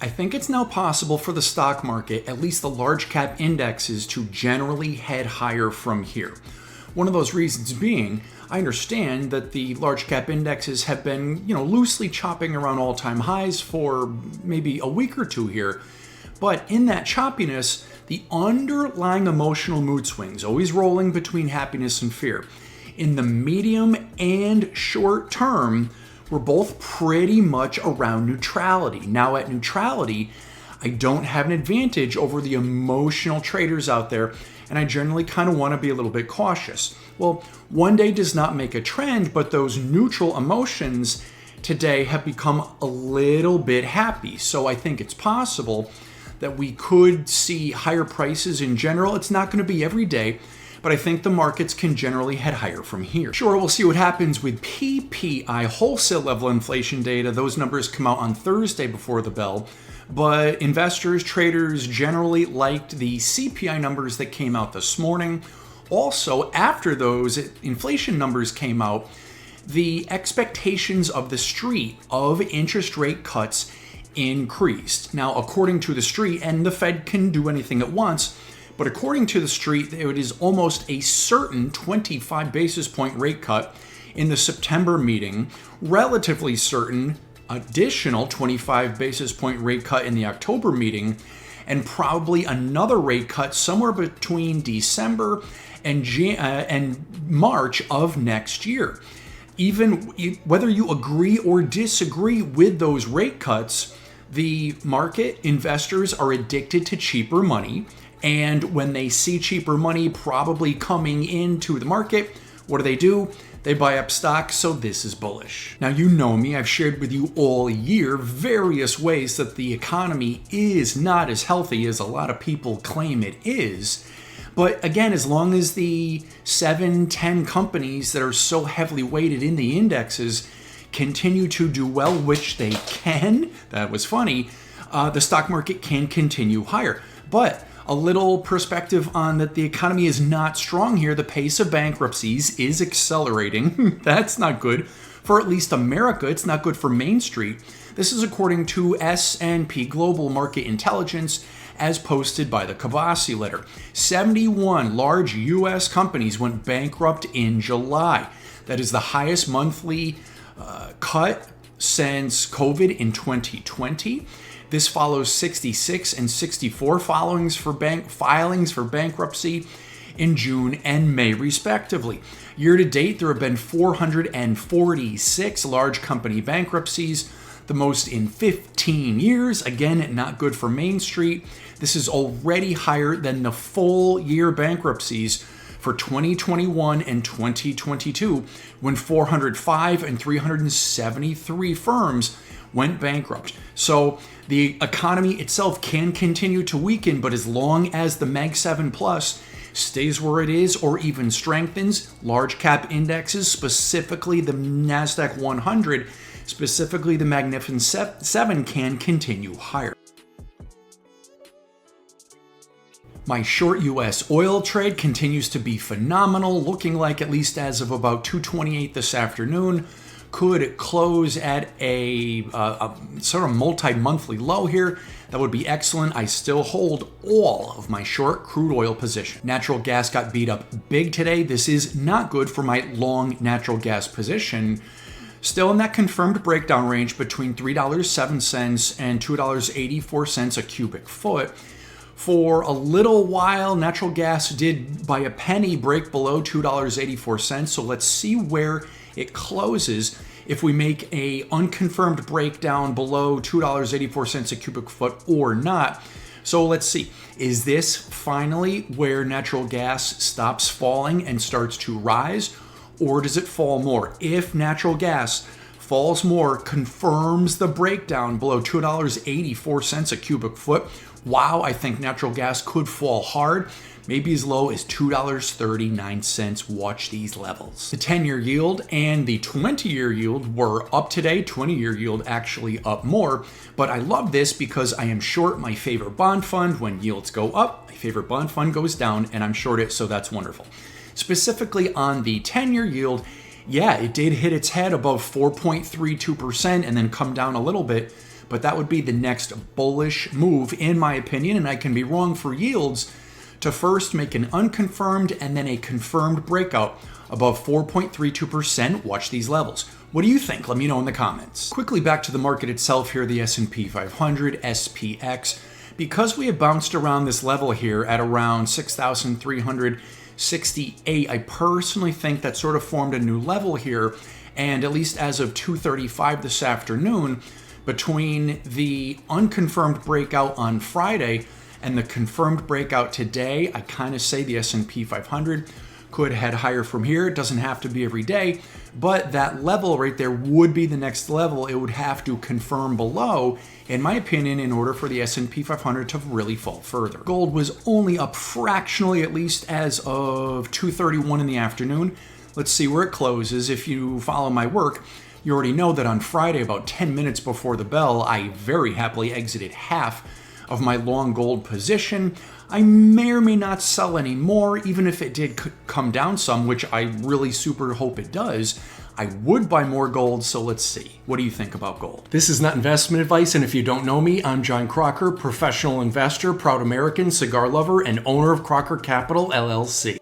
I think it's now possible for the stock market, at least the large cap indexes, to generally head higher from here. One of those reasons being, I understand that the large cap indexes have been, loosely chopping around all-time highs for maybe a week or two here. But in that choppiness, the underlying emotional mood swings, always rolling between happiness and fear, in the medium and short term, we're both pretty much around neutrality. Now at neutrality, I don't have an advantage over the emotional traders out there, and I generally kind of want to be a little bit cautious. Well, one day does not make a trend, but those neutral emotions today have become a little bit happy. So I think it's possible that we could see higher prices in general. It's not going to be every day, but I think the markets can generally head higher from here. Sure, we'll see what happens with PPI, wholesale level inflation data. Those numbers come out on Thursday before the bell, but investors, traders generally liked the CPI numbers that came out this morning. Also, after those inflation numbers came out, the expectations of the street of interest rate cuts increased. Now, according to the street, and the Fed can do anything it wants, but according to the street, it is almost a certain 25 basis point rate cut in the September meeting, relatively certain additional 25 basis point rate cut in the October meeting, and probably another rate cut somewhere between December and March of next year. Even whether you agree or disagree with those rate cuts, the market investors are addicted to cheaper money. And when they see cheaper money probably coming into the market, what do? They buy up stocks, so this is bullish. Now, you know me, I've shared with you all year various ways that the economy is not as healthy as a lot of people claim it is. But again, as long as the 7-10 companies that are so heavily weighted in the indexes continue to do well, which they can, that was funny, the stock market can continue higher. But a little perspective on that the economy is not strong here. The pace of bankruptcies is accelerating. That's not good for at least America. It's not good for Main Street. This is according to S&P Global Market Intelligence as posted by the Kavasi letter. 71 large U.S. companies went bankrupt in July. That is the highest monthly cut since COVID in 2020. This follows 66 and 64 filings for bankruptcy in June and May, respectively. Year to date, there have been 446 large company bankruptcies, the most in 15 years. Again, not good for Main Street. This is already higher than the full year bankruptcies for 2021 and 2022, when 405 and 373 firms went bankrupt. So the economy itself can continue to weaken, but as long as the Mag 7 Plus stays where it is or even strengthens, large cap indexes, specifically the NASDAQ 100, specifically the Magnificent Seven, can continue higher. My short U.S. oil trade continues to be phenomenal, looking like, at least as of about 2:28 this afternoon, could close at a sort of multi-monthly low here. That would be excellent. I still hold all of my short crude oil position. Natural gas got beat up big today. This is not good for my long natural gas position. Still in that confirmed breakdown range between $3.07 and $2.84 a cubic foot. For a little while, natural gas did by a penny break below $2.84. So let's see where it closes if we make a unconfirmed breakdown below $2.84 a cubic foot or not. So let's see. Is this finally where natural gas stops falling and starts to rise, or does it fall more? If natural gas falls more, confirms the breakdown below $2.84 a cubic foot, wow, I think natural gas could fall hard, maybe as low as $2.39. Watch these levels. The 10-year yield and the 20-year yield were up today. 20-year yield actually up more, but I love this because I am short my favorite bond fund. When yields go up, my favorite bond fund goes down, and I'm short it, so that's wonderful. Specifically on the 10-year yield, yeah, it did hit its head above 4.32% and then come down a little bit. but that would be the next bullish move, in my opinion, and I can be wrong for yields, to first make an unconfirmed and then a confirmed breakout above 4.32%. Watch these levels. What do you think? Let me know in the comments. Quickly back to the market itself here, the S&P 500, SPX. Because we have bounced around this level here at around 6,368, I personally think that sort of formed a new level here. And at least as of 2:35 this afternoon, between the unconfirmed breakout on Friday and the confirmed breakout today, I kind of say the S&P 500 could head higher from here. It doesn't have to be every day, but that level right there would be the next level. It would have to confirm below, in my opinion, in order for the S&P 500 to really fall further. Gold was only up fractionally, at least as of 2:31 in the afternoon. Let's see where it closes. If you follow my work, you already know that on Friday, about 10 minutes before the bell, I very happily exited half of my long gold position. I may or may not sell any more, even if it did come down some, which I really super hope it does. I would buy more gold, so let's see. What do you think about gold? This is not investment advice, and if you don't know me, I'm John Crocker, professional investor, proud American, cigar lover, and owner of Crocker Capital, LLC.